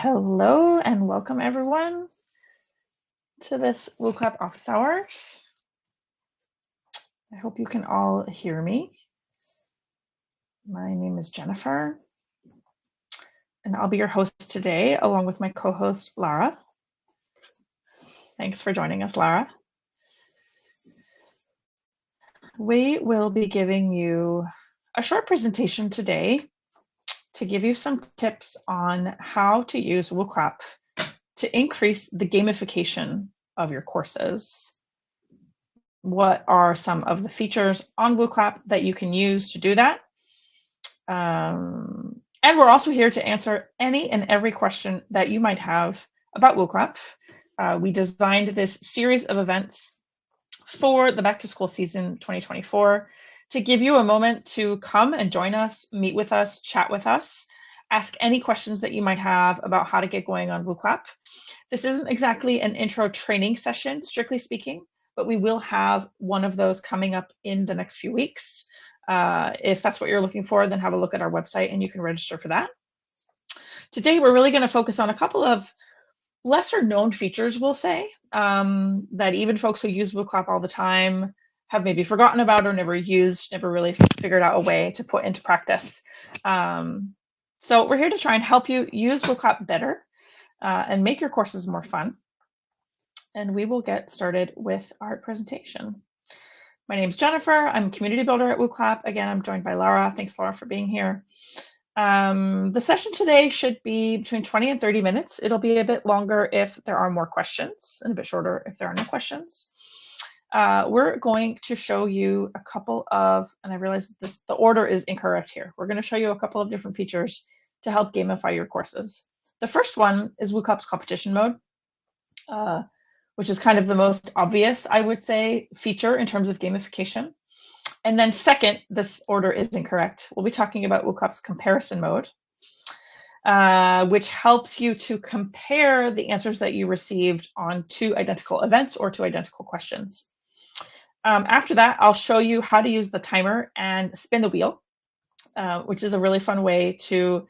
Hello and welcome everyone to this Wooclap office hours. I hope you can all hear me. My name is Jennifer and I'll be your host today along with my co-host Lara. Thanks for joining us, Lara. We will be giving you a short presentation today to give you some tips on how to use Wooclap to increase the gamification of your courses. What are some of the features on Wooclap that you can use to do that? And we're also here to answer any and every question that you might have about Wooclap. We designed this series of events for the back to school season 2024 to give you a moment to come and join us, meet with us, chat with us, ask any questions that you might have about how to get going on Wooclap. This isn't exactly an intro training session, strictly speaking, but we will have one of those coming up in the next few weeks. If that's what you're looking for, then have a look at our website and you can register for that. Today, we're really going to focus on a couple of lesser known features, we'll say, that even folks who use Wooclap all the time have maybe forgotten about or never used, never really figured out a way to put into practice. So we're here to try and help you use Wooclap better and make your courses more fun. And we will get started with our presentation. My name is Jennifer. I'm a community builder at Wooclap. Again, I'm joined by Lara. Thanks, Lara, for being here. The session today should be between 20 and 30 minutes. It'll be a bit longer if there are more questions and a bit shorter if there are no questions. We're going to show you a couple of, and I realize the order is incorrect here. We're going to show you a couple of different features to help gamify your courses. The first one is Wooclap's competition mode, which is kind of the most obvious, I would say, feature in terms of gamification. And then second, this order is incorrect. We'll be talking about Wooclap's comparison mode, which helps you to compare the answers that you received on two identical events or two identical questions. After that, I'll show you how to use the timer and spin the wheel, which is a really fun way to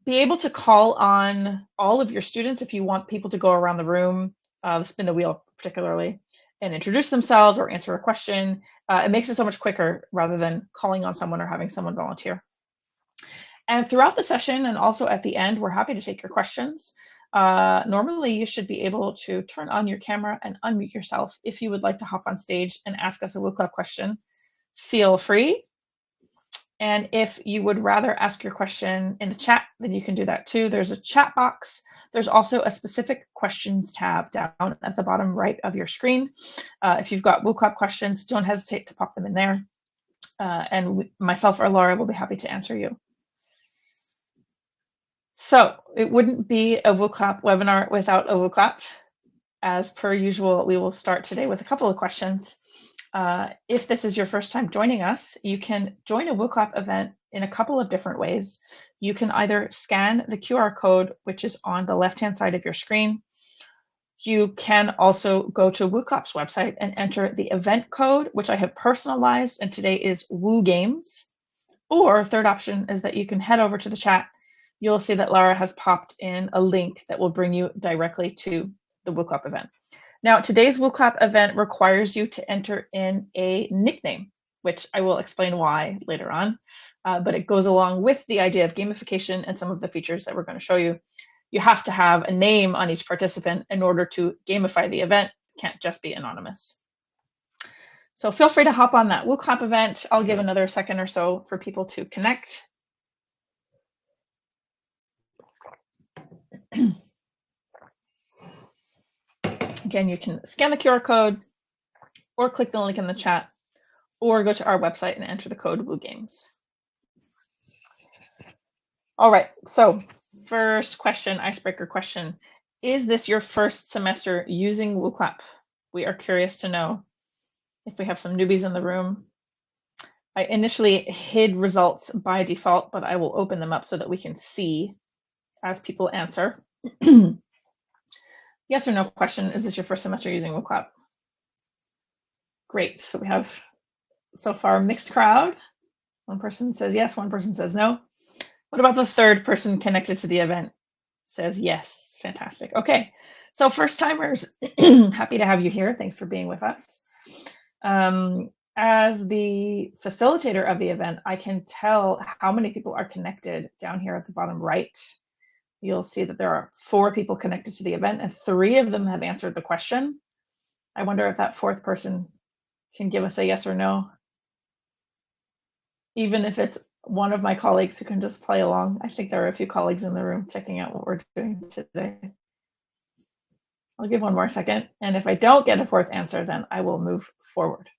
be able to call on all of your students if you want people to go around the room, spin the wheel particularly, and introduce themselves or answer a question. It makes it so much quicker rather than calling on someone or having someone volunteer. And throughout the session and also at the end, we're happy to take your questions. Normally, you should be able to turn on your camera and unmute yourself if you would like to hop on stage and ask us a Wooclap question. Feel free. And if you would rather ask your question in the chat, then you can do that too. There's a chat box. There's also a specific questions tab down at the bottom right of your screen. If you've got Wooclap questions, don't hesitate to pop them in there. And myself or Laura will be happy to answer you. So it wouldn't be a Wooclap webinar without a Wooclap. As per usual, we will start today with a couple of questions. If this is your first time joining us, you can join a Wooclap event in a couple of different ways. You can either scan the QR code, which is on the left-hand side of your screen. You can also go to Wooclap's website and enter the event code, which I have personalized, and today is WooGames. Or third option is that you can head over to the chat. You'll see that Lara has popped in a link that will bring you directly to the Wooclap event. Now, today's Wooclap event requires you to enter in a nickname, which I will explain why later on, but it goes along with the idea of gamification and some of the features that we're going to show you. You have to have a name on each participant in order to gamify the event. It can't just be anonymous. So feel free to hop on that Wooclap event. I'll give another second or so for people to connect. Again, you can scan the QR code or click the link in the chat or go to our website and enter the code WooGames. All right, so first question, icebreaker question. Is this your first semester using Wooclap? We are curious to know if we have some newbies in the room. I initially hid results by default, but I will open them up so that we can see as people answer. Yes or no question, is this your first semester using Wooclap? Great, so we have so far a mixed crowd. One person says yes, one person says no. What about the third person connected to the event? says yes. Fantastic. Okay. So first timers, happy to have you here. Thanks for being with us. As the facilitator of the event, I can tell how many people are connected down here at the bottom right. You'll see that there are 4 people connected to the event and 3 of them have answered the question. I wonder if that 4th person can give us a yes or no. Even if it's one of my colleagues who can just play along. I think there are a few colleagues in the room checking out what we're doing today. I'll give one more second. And if I don't get a 4th answer, then I will move forward.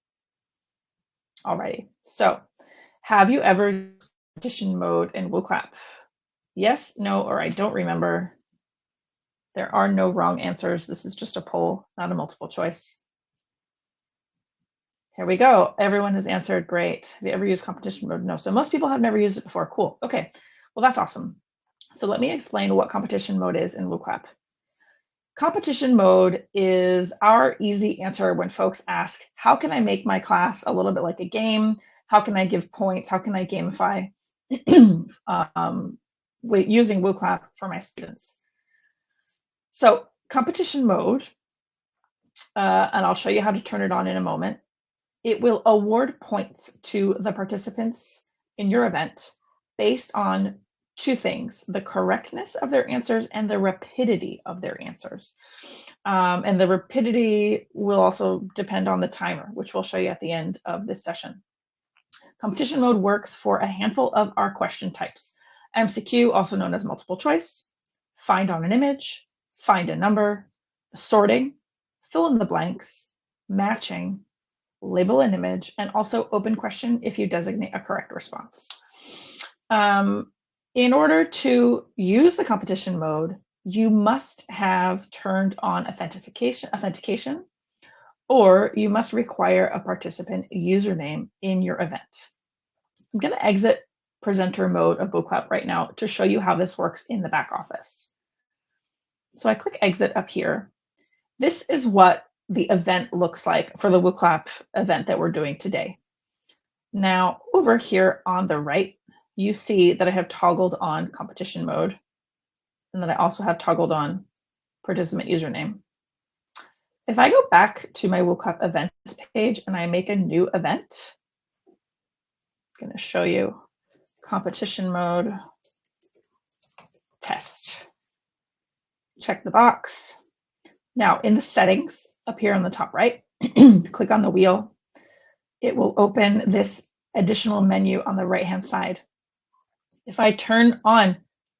Alrighty. So have you ever used competition mode in Wooclap? Yes, no, or I don't remember. There are no wrong answers. This is just a poll, not a multiple choice. Here we go. Everyone has answered. Great. Have you ever used competition mode? No. So most people have never used it before. Cool. Okay. Well, that's awesome. So let me explain what competition mode is in Wooclap. Competition mode is our easy answer when folks ask, how can I make my class a little bit like a game? How can I give points? How can I gamify using Wooclap for my students? So competition mode, and I'll show you how to turn it on in a moment. It will award points to the participants in your event based on 2 things, the correctness of their answers and the rapidity of their answers. And the rapidity will also depend on the timer, which we'll show you at the end of this session. Competition mode works for a handful of our question types. MCQ, also known as multiple choice, find on an image, find a number, sorting, fill in the blanks, matching, label an image, and also open question if you designate a correct response. In order to use the competition mode, you must have turned on authentication, or you must require a participant username in your event. I'm going to exit presenter mode of Wooclap right now to show you how this works in the back office. So I click exit up here. This is what the event looks like for the Wooclap event that we're doing today. Now, over here on the right, you see that I have toggled on competition mode, and then I also have toggled on participant username. If I go back to my Wooclap events page and I make a new event, I'm going to show you competition mode test. Check the box. Now in the settings up here on the top right, click on the wheel. It will open this additional menu on the right-hand side. If I turn on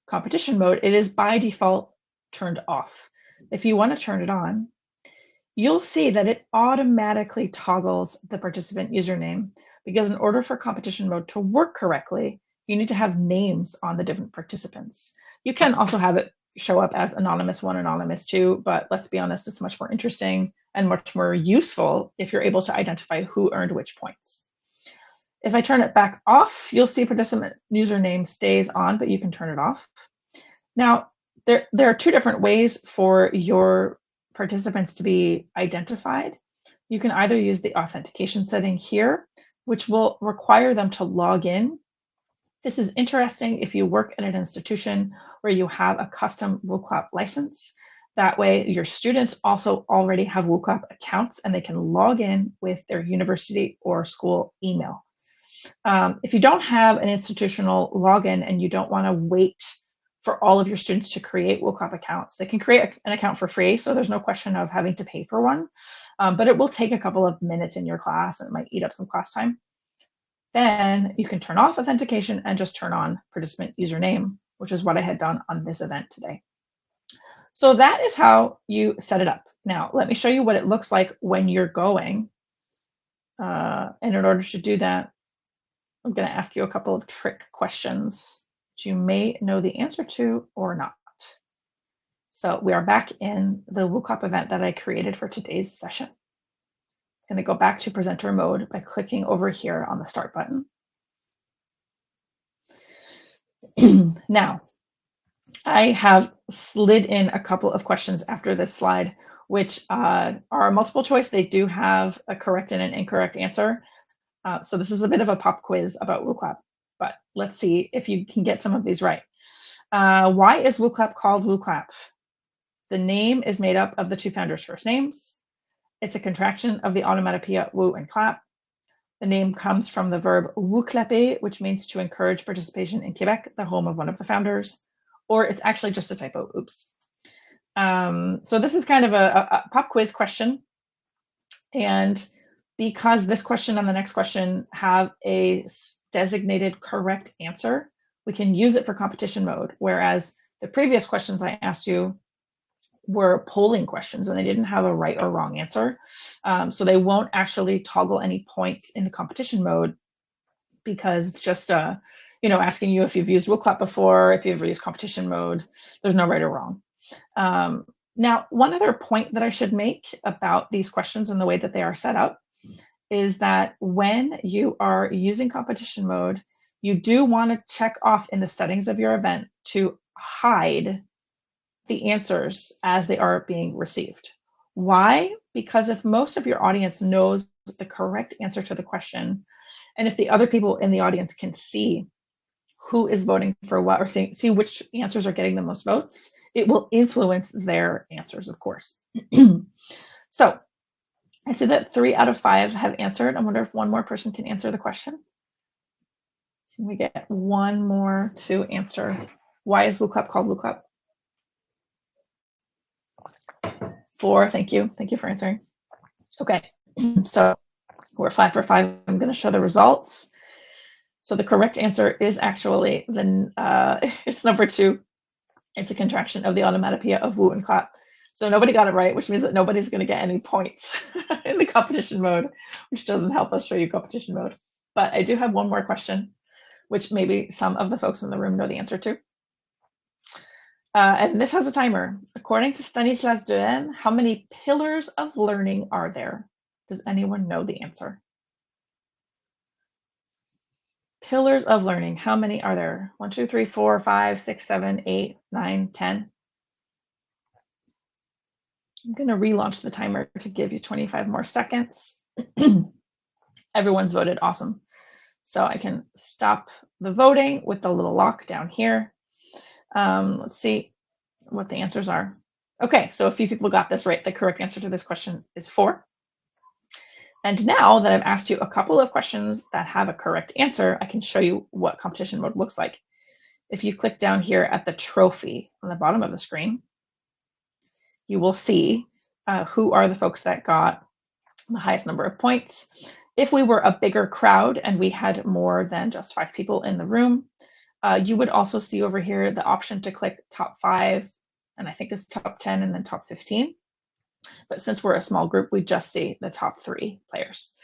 competition mode, it is by default turned off. If you want to turn it on, you'll see that it automatically toggles the participant username, because in order for competition mode to work correctly, you need to have names on the different participants. You can also have it show up as anonymous 1, anonymous 2, but let's be honest, it's much more interesting and much more useful if you're able to identify who earned which points. If I turn it back off, you'll see participant username stays on, but you can turn it off. Now, there are 2 different ways for your participants to be identified. You can either use the authentication setting here, which will require them to log in. This is interesting if you work at an institution where you have a custom Wooclap license. That way, your students also already have Wooclap accounts and they can log in with their university or school email. If you don't have an institutional login and you don't want to wait for all of your students to create Wooclap accounts, they can create an account for free, so there's no question of having to pay for one, but it will take a couple of minutes in your class and it might eat up some class time. Then you can turn off authentication and just turn on participant username, which is what I had done on this event today. So that is how you set it up. Now, let me show you what it looks like when you're going. And in order to do that, I'm going to ask you a couple of trick questions that you may know the answer to or not. So we are back in the Wooclap event that I created for today's session. I'm going to go back to presenter mode by clicking over here on the start button. Now, I have slid in a couple of questions after this slide, which are multiple choice. They do have a correct and an incorrect answer. So this is a bit of a pop quiz about Wooclap, but let's see if you can get some of these right. Why is Wooclap called Wooclap? The name is made up of the two founders' first names. It's a contraction of the onomatopoeia woo and clap. The name comes from the verb wooclaper, which means to encourage participation in Quebec, the home of one of the founders, or it's actually just a typo, oops. So this is kind of a pop quiz question. And because this question and the next question have a designated correct answer, we can use it for competition mode, whereas the previous questions I asked you were polling questions and they didn't have a right or wrong answer. So they won't actually toggle any points in the competition mode because it's just asking you if you've used Wooclap before, if you've ever used competition mode. There's no right or wrong. Now, one other point that I should make about these questions and the way that they are set up is that when you are using competition mode, you do want to check off in the settings of your event to hide the answers as they are being received. Why? Because if most of your audience knows the correct answer to the question, and if the other people in the audience can see who is voting for what or see which answers are getting the most votes, it will influence their answers, of course. So I see that 3 out of 5 have answered. I wonder if one more person can answer the question. Can we get one more to answer? Why is Wooclap called Wooclap? 4, thank you. Thank you for answering. Okay, so we're 5 for 5. I'm going to show the results. So the correct answer is actually it's number 2. It's a contraction of the onomatopoeia of woo and clap. So nobody got it right, which means that nobody's going to get any points in the competition mode, which doesn't help us show you competition mode. But I do have one more question, which maybe some of the folks in the room know the answer to. And this has a timer. According to 𝐲𝐨𝐵, how many pillars of learning are there? Does anyone know the answer? Pillars of learning, how many are there? 1, 2, 3, 4, 5, 6, 7, 8, 9, 10. I'm going to relaunch the timer to give you 25 more seconds. Everyone's voted, awesome. So I can stop the voting with the little lock down here. Let's see what the answers are. Okay, so a few people got this right. The correct answer to this question is 4. And now that I've asked you a couple of questions that have a correct answer, I can show you what competition mode looks like. If you click down here at the trophy on the bottom of the screen, you will see who are the folks that got the highest number of points. If we were a bigger crowd and we had more than just 5 people in the room, you would also see over here the option to click top 5, and I think it's top 10 and then top 15. But since we're a small group, we just see the top 3 players.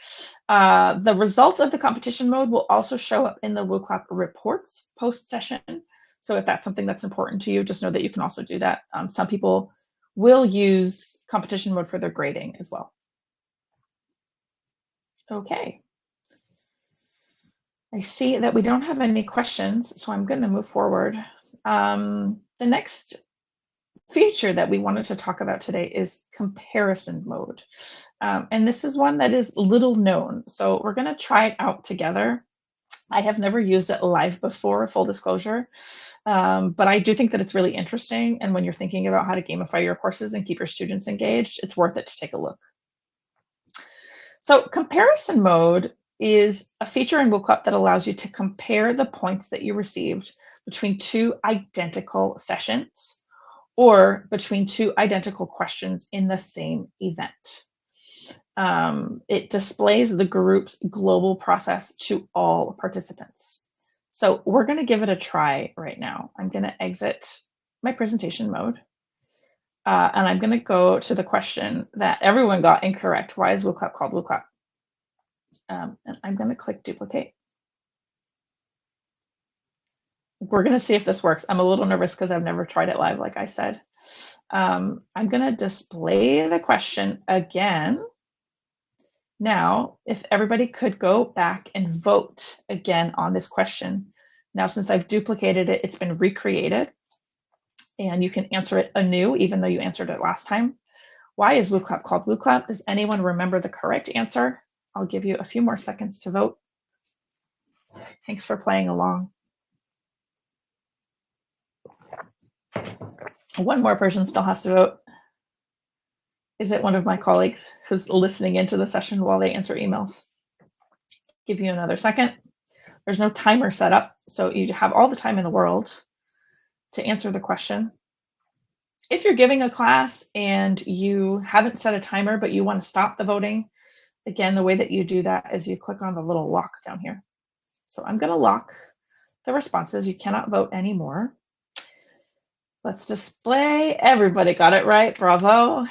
The results of the competition mode will also show up in the Wooclap reports post-session. So if that's something that's important to you, just know that you can also do that. Some people will use competition mode for their grading as well. Okay. I see that we don't have any questions, so I'm going to move forward. The next feature that we wanted to talk about today is comparison mode. And this is one that is little known. So we're going to try it out together. I have never used it live before, full disclosure, but I do think that it's really interesting. And when you're thinking about how to gamify your courses and keep your students engaged, it's worth it to take a look. So comparison mode is a feature in Wooclap that allows you to compare the points that you received between 2 identical sessions or between 2 identical questions in the same event. It displays the group's global process to all participants. So we're going to give it a try right now. I'm going to exit my presentation mode. And I'm going to go to the question that everyone got incorrect. Why is Wooclap called Wooclap? And I'm going to click duplicate. We're going to see if this works. I'm a little nervous because I've never tried it live, like I said. I'm going to display the question again. Now, if everybody could go back and vote again on this question. Now, since I've duplicated it, it's been recreated. And you can answer it anew, even though you answered it last time. Why is Wooclap called Wooclap? Does anyone remember the correct answer? I'll give you a few more seconds to vote. Thanks for playing along. One more person still has to vote. Is it one of my colleagues who's listening into the session while they answer emails? Give you another second. There's no timer set up, so you have all the time in the world to answer the question. If you're giving a class and you haven't set a timer, but you want to stop the voting, again, the way that you do that is you click on the little lock down here. So I'm going to lock the responses. You cannot vote anymore. Let's display. Everybody got it right. Bravo.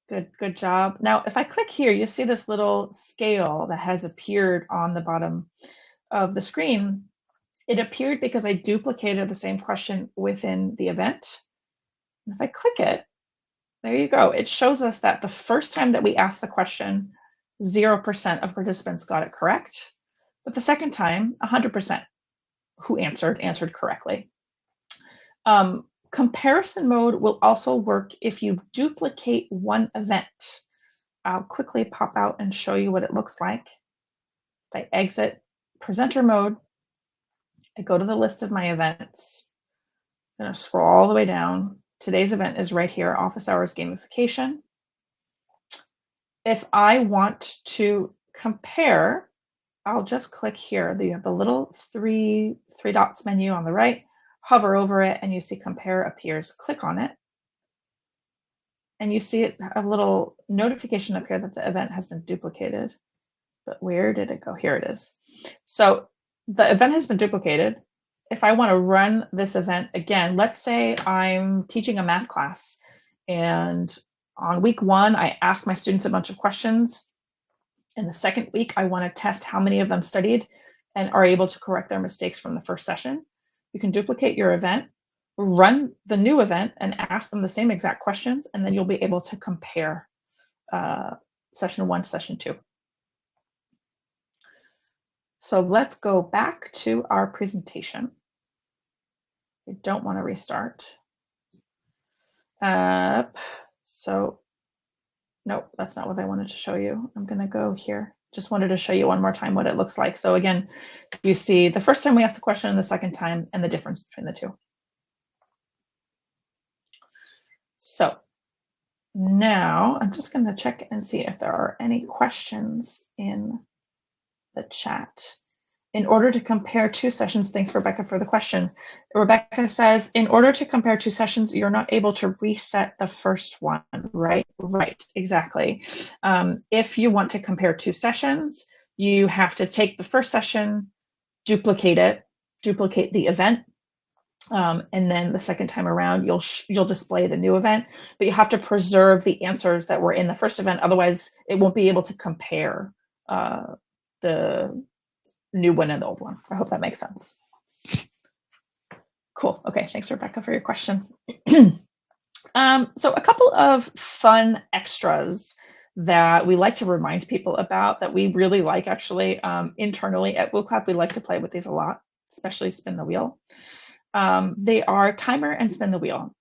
Good job. Now, if I click here, you see this little scale that has appeared on the bottom of the screen. It appeared because I duplicated the same question within the event. And if I click it, there you go. It shows us that the first time that we asked the question, 0% of participants got it correct. But the second time, 100% who answered correctly. Comparison mode will also work if you duplicate one event. I'll quickly pop out and show you what it looks like. If I exit presenter mode, I go to the list of my events. I'm going to scroll all the way down. Today's event is right here, Office Hours Gamification. If I want to compare, I'll just click here. You have the little three dots menu on the right. Hover over it and you see compare appears. Click on it. And you see a little notification up here that the event has been duplicated. But where did it go? Here it is. So the event has been duplicated. If I want to run this event again, let's say I'm teaching a math class and on week 1, I ask my students a bunch of questions. In the second week, I want to test how many of them studied and are able to correct their mistakes from the first session. You can duplicate your event, run the new event and ask them the same exact questions, and then you'll be able to compare session 1 to session 2. So let's go back to our presentation. I don't want to restart. So nope, that's not what I wanted to show you. I'm going to go here. Just wanted to show you one more time what it looks like. So again, you see the first time we asked the question and the second time and the difference between the two. So now I'm just going to check and see if there are any questions in the chat. In order to compare 2 sessions, thanks Rebecca for the question. Rebecca says, in order to compare 2 sessions, you're not able to reset the first one, right? Right, exactly. If you want to compare 2 sessions, you have to take the first session, duplicate it, duplicate the event, and then the second time around, you'll display the new event, but you have to preserve the answers that were in the first event. Otherwise, it won't be able to compare the new one and the old one. I hope that makes sense. Cool. Okay, thanks Rebecca for your question. So a couple of fun extras that we like to remind people about that we really like actually internally at Wooclap. We like to play with these a lot, especially spin the wheel. They are timer and spin the wheel.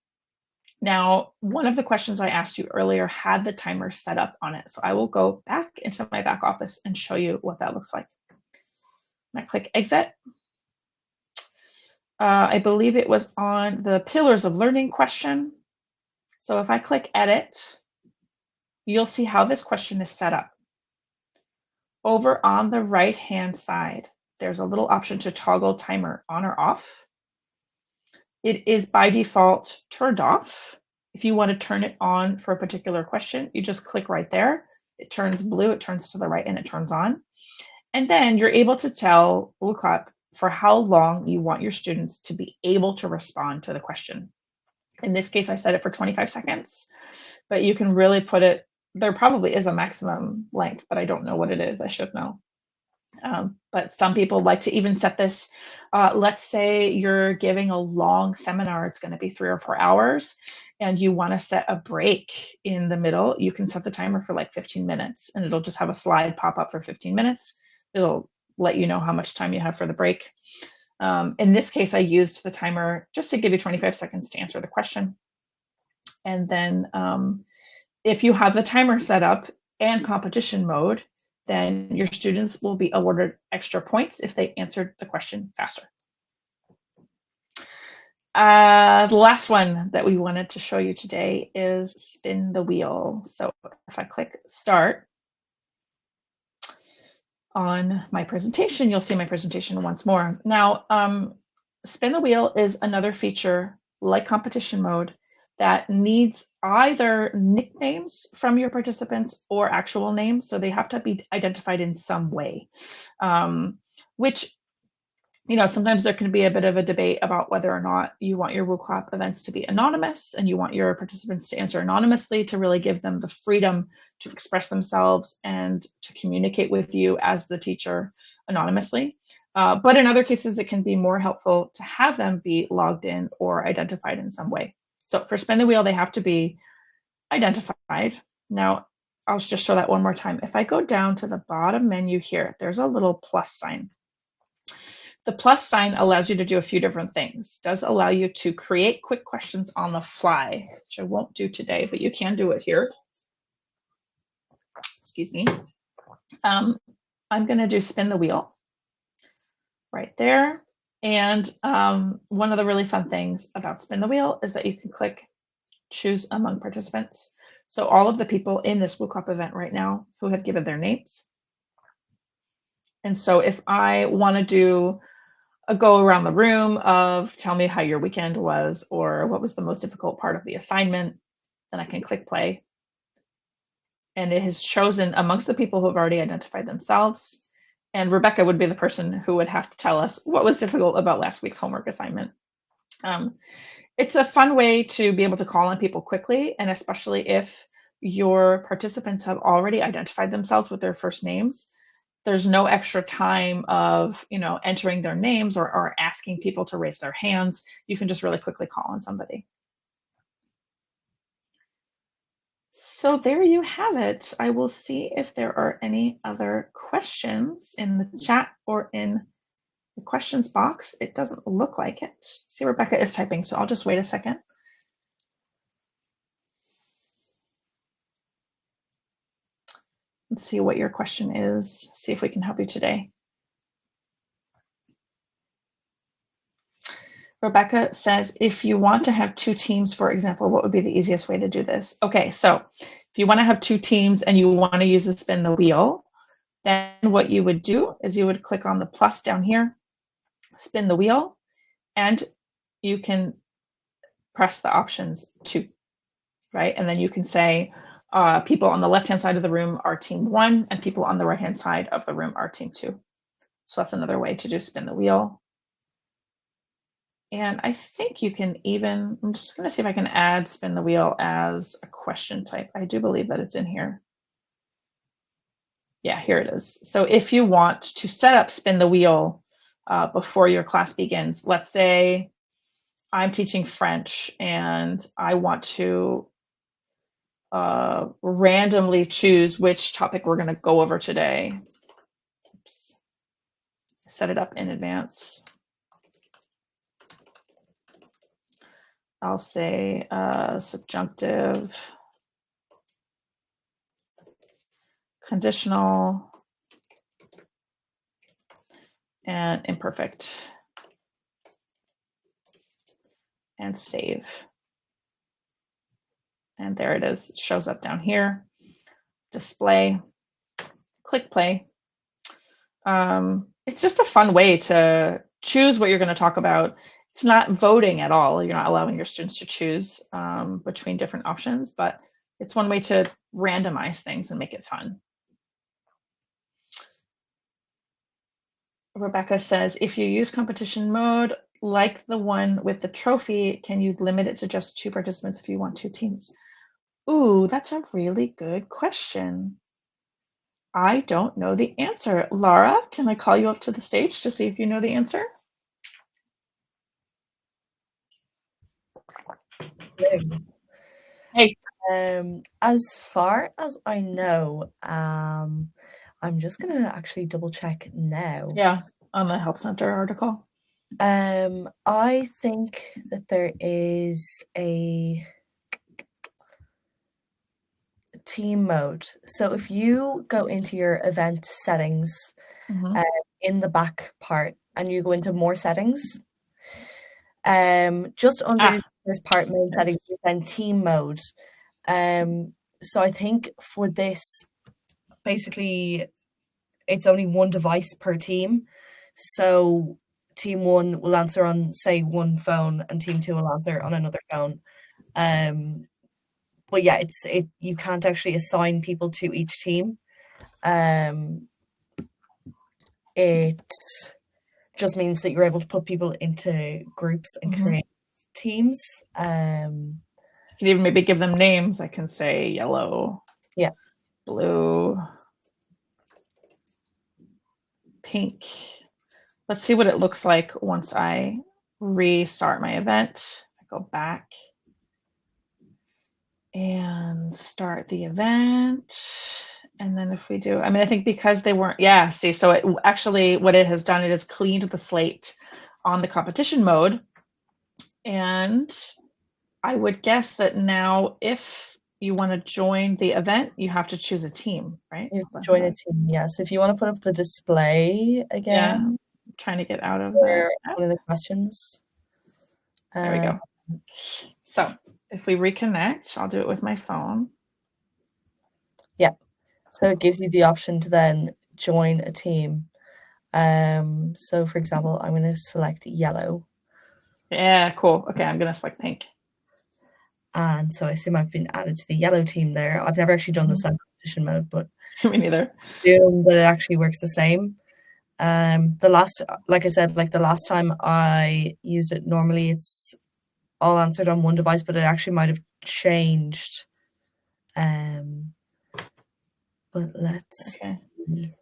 Now, one of the questions I asked you earlier had the timer set up on it. So I will go back into my back office and show you what that looks like. I click exit. I believe it was on the Pillars of Learning question. So if I click edit, you'll see how this question is set up. Over on the right-hand side, there's a little option to toggle timer on or off. It is by default turned off. If you want to turn it on for a particular question, you just click right there. It turns blue, it turns to the right, and it turns on. And then you're able to tell Wooclap for how long you want your students to be able to respond to the question. In this case, I set it for 25 seconds, but you can really put it, there probably is a maximum length, but I don't know what it is, I should know. But some people like to even set this, let's say you're giving a long seminar, it's going to be 3 or 4 hours, and you want to set a break in the middle, you can set the timer for like 15 minutes, and it'll just have a slide pop up for 15 minutes. It'll let you know how much time you have for the break. In this case, I used the timer just to give you 25 seconds to answer the question. And then if you have the timer set up and competition mode, then your students will be awarded extra points if they answered the question faster. The last one that we wanted to show you today is spin the wheel. So if I click start on my presentation, you'll see my presentation once more. Now, spin the wheel is another feature like competition mode that needs either nicknames from your participants or actual names. So they have to be identified in some way, which, you know, sometimes there can be a bit of a debate about whether or not you want your Wooclap events to be anonymous and you want your participants to answer anonymously to really give them the freedom to express themselves and to communicate with you as the teacher anonymously. But in other cases, it can be more helpful to have them be logged in or identified in some way. So for spin the wheel, they have to be identified. Now, I'll just show that one more time. If I go down to the bottom menu here, there's a little plus sign. The plus sign allows you to do a few different things. It does allow you to create quick questions on the fly, which I won't do today, but you can do it here. Excuse me. I'm going to do spin the wheel right there. And one of the really fun things about spin the wheel is that you can click choose among participants. So all of the people in this Wooclap event right now who have given their names. And so if I want to do a go around the room of tell me how your weekend was or what was the most difficult part of the assignment, then I can click play. And it has chosen amongst the people who have already identified themselves. And Rebecca would be the person who would have to tell us what was difficult about last week's homework assignment. It's a fun way to be able to call on people quickly, and especially if your participants have already identified themselves with their first names. There's no extra time of, you know, entering their names or asking people to raise their hands. You can just really quickly call on somebody. So there you have it. I will see if there are any other questions in the chat or in the questions box. It doesn't look like it. See, Rebecca is typing, so I'll just wait a second. Let's see what your question is, see if we can help you today. Rebecca says, if you want to have two teams, for example, what would be the easiest way to do this? Okay, so if you want to have two teams and you want to use a spin the wheel, then what you would do is you would click on the plus down here, spin the wheel, and you can press the options 2, right? And then you can say, people on the left-hand side of the room are team 1 and people on the right-hand side of the room are team 2. So that's another way to just spin the wheel. And I think you can even, I'm just going to see if I can add spin the wheel as a question type. I do believe that it's in here. Yeah, here it is. So if you want to set up spin the wheel before your class begins, let's say I'm teaching French and I want to randomly choose which topic we're going to go over today. Oops. Set it up in advance. I'll say subjunctive, conditional, and imperfect, and save. And there it is. It shows up down here. Display. Click play. It's just a fun way to choose what you're going to talk about. It's not voting at all. You're not allowing your students to choose between different options, but it's one way to randomize things and make it fun. Rebecca says, if you use competition mode, like the one with the trophy, can you limit it to just 2 participants if you want 2 teams? Ooh, that's a really good question. I don't know the answer. Laura, can I call you up to the stage to see if you know the answer? Hey. As far as I know, I'm just gonna actually double check now. Yeah, on the Help Center article. I think that there is a team mode. So if you go into your event settings in the back part and you go into more settings, Just under this part, mode yes. settings, then team mode. So I think for this, basically, it's only one device per team. So team 1 will answer on, say, one phone, and team 2 will answer on another phone. But yeah, you can't actually assign people to each team. It just means that you're able to put people into groups and create teams. You can even maybe give them names. I can say yellow, yeah, blue, pink. Let's see what it looks like once I restart my event. I go back and start the event. And then if we do, I mean, I think because they weren't, yeah, see, so it actually, what it has done, it has cleaned the slate on the competition mode. And I would guess that now if you want to join the event, you have to choose a team, right? you join a team, yes. If you want to put up the display again. Yeah, I'm trying to get out of that. One of the questions. There we go. So if we reconnect, I'll do it with my phone. Yeah. So it gives you the option to then join a team. So for example, I'm going to select yellow. Yeah, cool. Okay, I'm going to select pink. And so I assume I've been added to the yellow team there. I've never actually done this on competition mode, but me neither. Assume that it actually works the same. Like I said, like the last time I used it, normally it's all answered on one device, but it actually might have changed. But let's. Okay.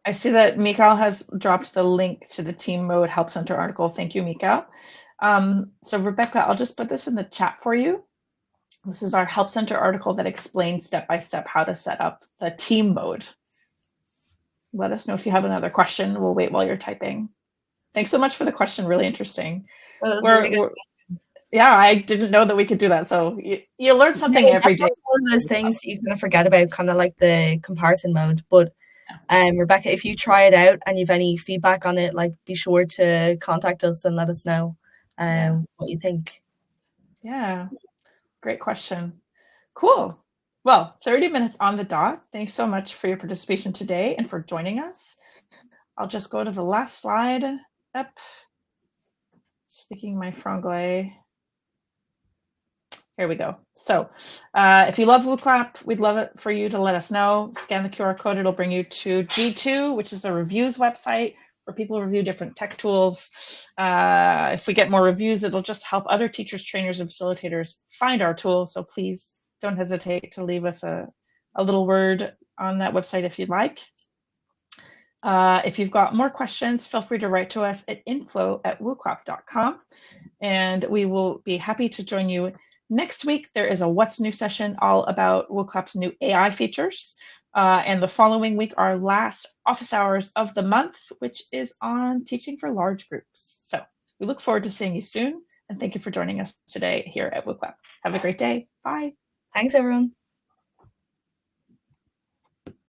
I see that Mikhail has dropped the link to the Team Mode Help Center article. Thank you, Mikhail. So Rebecca, I'll just put this in the chat for you. This is our Help Center article that explains step-by-step how to set up the team mode. Let us know if you have another question. We'll wait while you're typing. Thanks so much for the question. Really interesting. Well, really good. Yeah, I didn't know that we could do that. So you learn something every day. That's one of those things that you kind of forget about, kind of like the comparison mode. But Rebecca, if you try it out and you've any feedback on it, like be sure to contact us and let us know what you think. Yeah, great question. Cool. Well, 30 minutes on the dot. Thanks so much for your participation today and for joining us. I'll just go to the last slide. Up. Sticking my franglais. Here we go. So if you love Wooclap, we'd love it for you to let us know. Scan the QR code. It'll bring you to G2, which is a reviews website where people review different tech tools. If we get more reviews, it'll just help other teachers, trainers, and facilitators find our tools. So please don't hesitate to leave us a little word on that website if you'd like. If you've got more questions, feel free to write to us at info@wooclap.com, and we will be happy to join you next week. There is a What's New session all about Wooclap's new AI features. And the following week, our last office hours of the month, which is on teaching for large groups. So we look forward to seeing you soon. And thank you for joining us today here at Wooclap. Have a great day. Bye. Thanks, everyone.